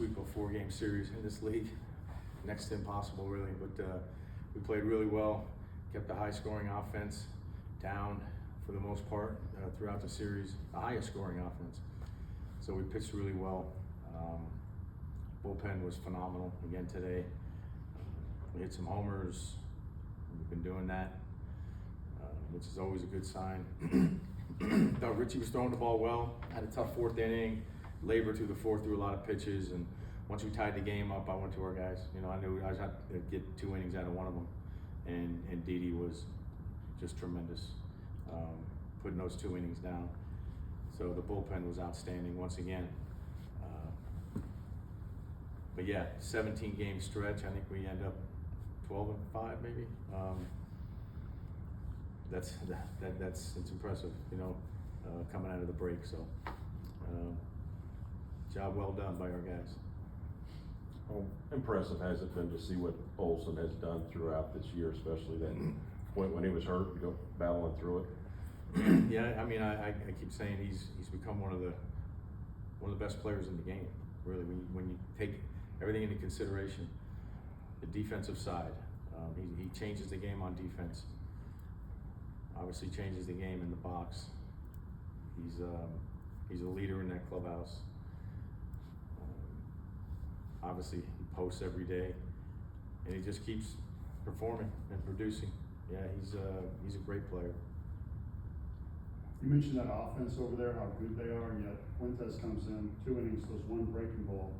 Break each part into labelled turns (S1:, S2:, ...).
S1: sweep a 4-game series in this league. Next to impossible, really. But we played really well, kept the high-scoring offense down for the most part throughout the series, the highest scoring offense. So we pitched really well. Bullpen was phenomenal again today. We hit some homers. We've been doing that, which is always a good sign. Thought Richie was throwing the ball well. Had a tough 4th inning. Labored through the 4th, threw a lot of pitches, and once we tied the game up, I went to our guys. You know, I knew I was had to get 2 innings out of one of them, and Didi was just tremendous, putting those 2 innings down. So the bullpen was outstanding once again. But yeah, 17-game stretch. I think we end up 12-5 maybe. That's it's impressive, you know, coming out of the break. So job well done by our guys.
S2: How impressive has it been to see what Olson has done throughout this year, especially that point when he was hurt, go battling through it?
S1: Yeah, I mean, I keep saying he's become one of the best players in the game. Really, when you take everything into consideration, the defensive side, he changes the game on defense. Obviously, changes the game in the box. He's a leader in that clubhouse. Obviously, he posts every day, and he just keeps performing and producing. Yeah, he's a great player.
S3: You mentioned that offense over there, how good they are, and yet Fuentes comes in, 2 innings, throws 1 breaking ball,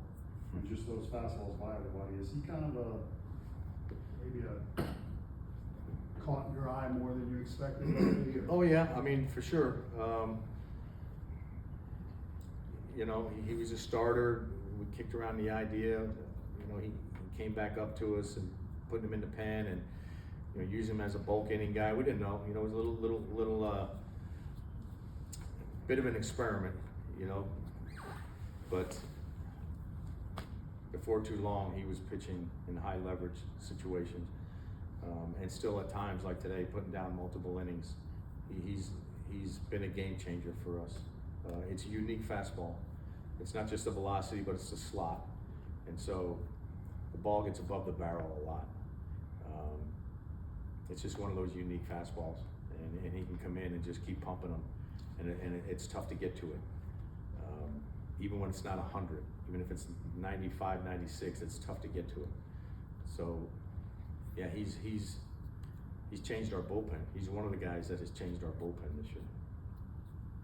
S3: and just those fastballs by everybody. Is he kind of maybe caught your eye more than you expected?
S1: Oh yeah, I mean, for sure. You know, he was a starter. We kicked around the idea. You know, he came back up to us and put him in the pen, and you know, use him as a bulk inning guy. We didn't know. You know, it was a little bit of an experiment. You know, but before too long, he was pitching in high leverage situations, and still at times like today, putting down multiple innings. He's been a game changer for us. It's a unique fastball. It's not just the velocity, but it's the slot, and so the ball gets above the barrel a lot. It's just one of those unique fastballs, and he can come in and just keep pumping them, and it's tough to get to it. Even when it's not 100, even if it's 95, 96, it's tough to get to it. So, yeah, he's changed our bullpen. He's one of the guys that has changed our bullpen this year.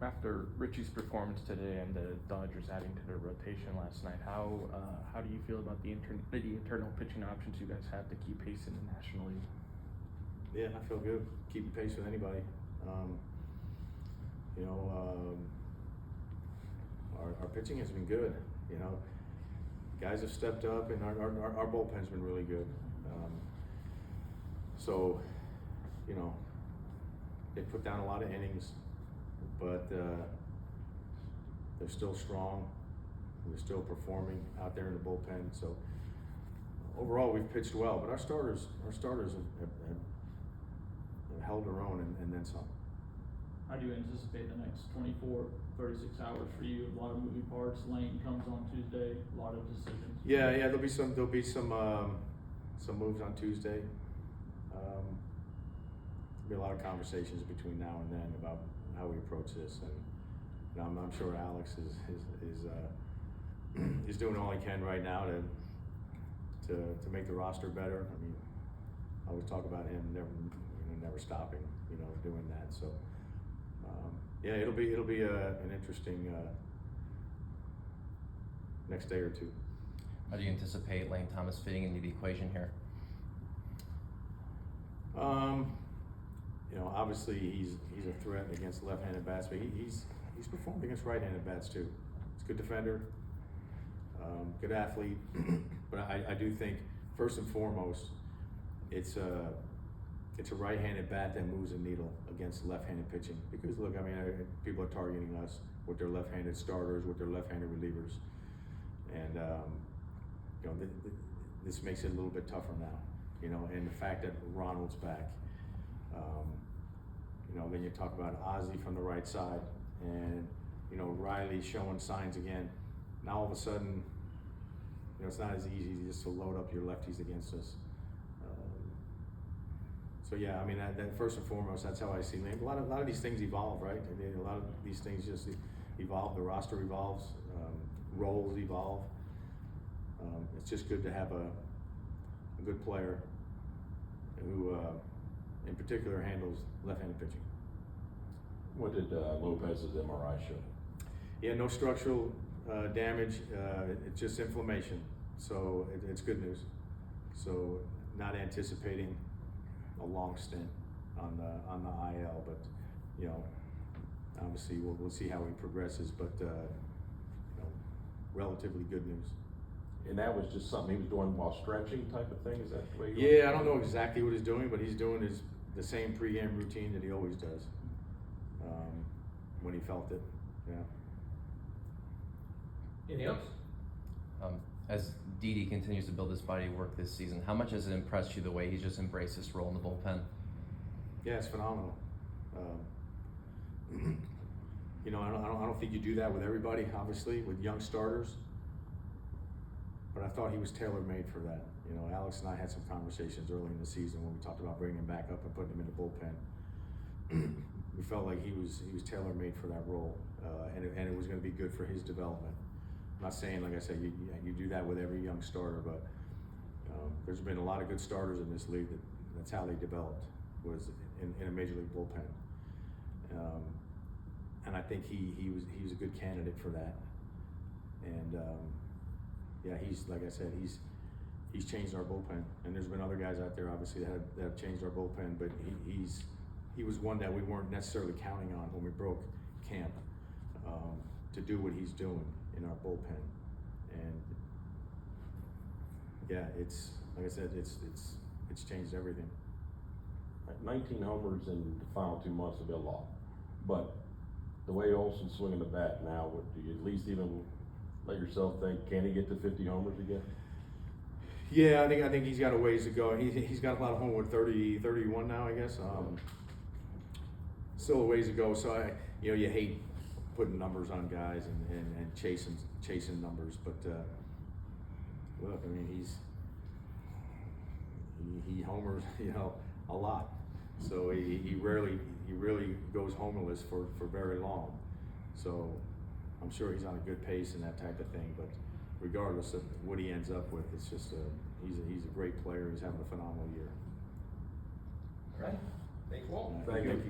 S4: After Richie's performance today and the Dodgers adding to their rotation last night, how do you feel about the internal pitching options you guys have to keep pace in the National League?
S1: Yeah, I feel good. Keeping pace with anybody. You know, our pitching has been good. You know, guys have stepped up, and our bullpen's been really good. So, you know, they put down a lot of innings, but they're still strong. We're still performing out there in the bullpen. So overall, we've pitched well, but our starters have held their own and then some.
S5: How do you anticipate the next 24, 36 hours for you? A lot of moving parts. Lane comes on Tuesday. A lot of decisions.
S1: Yeah. There'll be some moves on Tuesday. There'll be a lot of conversations between now and then about how we approach this, and you know, I'm sure Alex is doing all he can right now to make the roster better. I mean, I always talk about him never stopping, you know, doing that. So yeah, it'll be an interesting next day or two.
S6: How do you anticipate Lane Thomas fitting into the equation here?
S1: You know, obviously he's a threat against left-handed bats, but he's performed against right-handed bats too. He's a good defender, good athlete, but I do think first and foremost it's a right-handed bat that moves a needle against left-handed pitching. Because look, I mean, people are targeting us with their left-handed starters, with their left-handed relievers, and you know, this makes it a little bit tougher now. You know, and the fact that Ronald's back, you know, then you talk about Ozzie from the right side, and you know, Riley showing signs again. Now all of a sudden, it's not as easy just to load up your lefties against us. So yeah, I mean, that first and foremost, that's how I see Liam. A lot of these things evolve, right? I mean, a lot of these things just evolve. The roster evolves, roles evolve. It's just good to have a good player who, in particular, handles left-handed pitching.
S2: What did Lopez's MRI show?
S1: Yeah, no structural damage. It's just inflammation, so it's good news. So not anticipating a long stint on the IL, but you know, obviously we'll see how he progresses. But you know, relatively good news.
S2: And that was just something he was doing while stretching type of thing? Is that the way?
S1: Yeah, I don't know exactly what he's doing, but he's doing the same pregame routine that he always does. When he felt it, yeah.
S7: Anything else?
S6: As Didi continues to build his body of work this season, how much has it impressed you the way he's just embraced this role in the bullpen?
S1: Yeah, it's phenomenal. You know, I don't think you do that with everybody, obviously, with young starters. But I thought he was tailor-made for that. You know, Alex and I had some conversations early in the season when we talked about bringing him back up and putting him in the bullpen. We felt like he was tailor-made for that role, and it was going to be good for his development. I'm not saying, like I said, you do that with every young starter, but there's been a lot of good starters in this league that's how they developed, was in a major league bullpen. And I think he was a good candidate for that. And yeah, he's, like I said, he's changed our bullpen. And there's been other guys out there, obviously, that have changed our bullpen, but he was one that we weren't necessarily counting on when we broke camp to do what he's doing in our bullpen. And yeah, it's, like I said, it's changed everything.
S2: 19 homers in the final 2 months would be a lot, but the way Olson's swinging the bat now, do you at least even let yourself think, can he get to 50 homers again?
S1: Yeah, I think he's got a ways to go. He's got a lot of home with 31 now, I guess. Still a ways to go. So you hate putting numbers on guys and chasing numbers, but look, I mean, he homers, a lot. So he really goes homerless for very long. So I'm sure he's on a good pace and that type of thing. But regardless of what he ends up with, it's just he's a great player. He's having a phenomenal year.
S7: All right. Thanks, Walt.
S2: Thank you.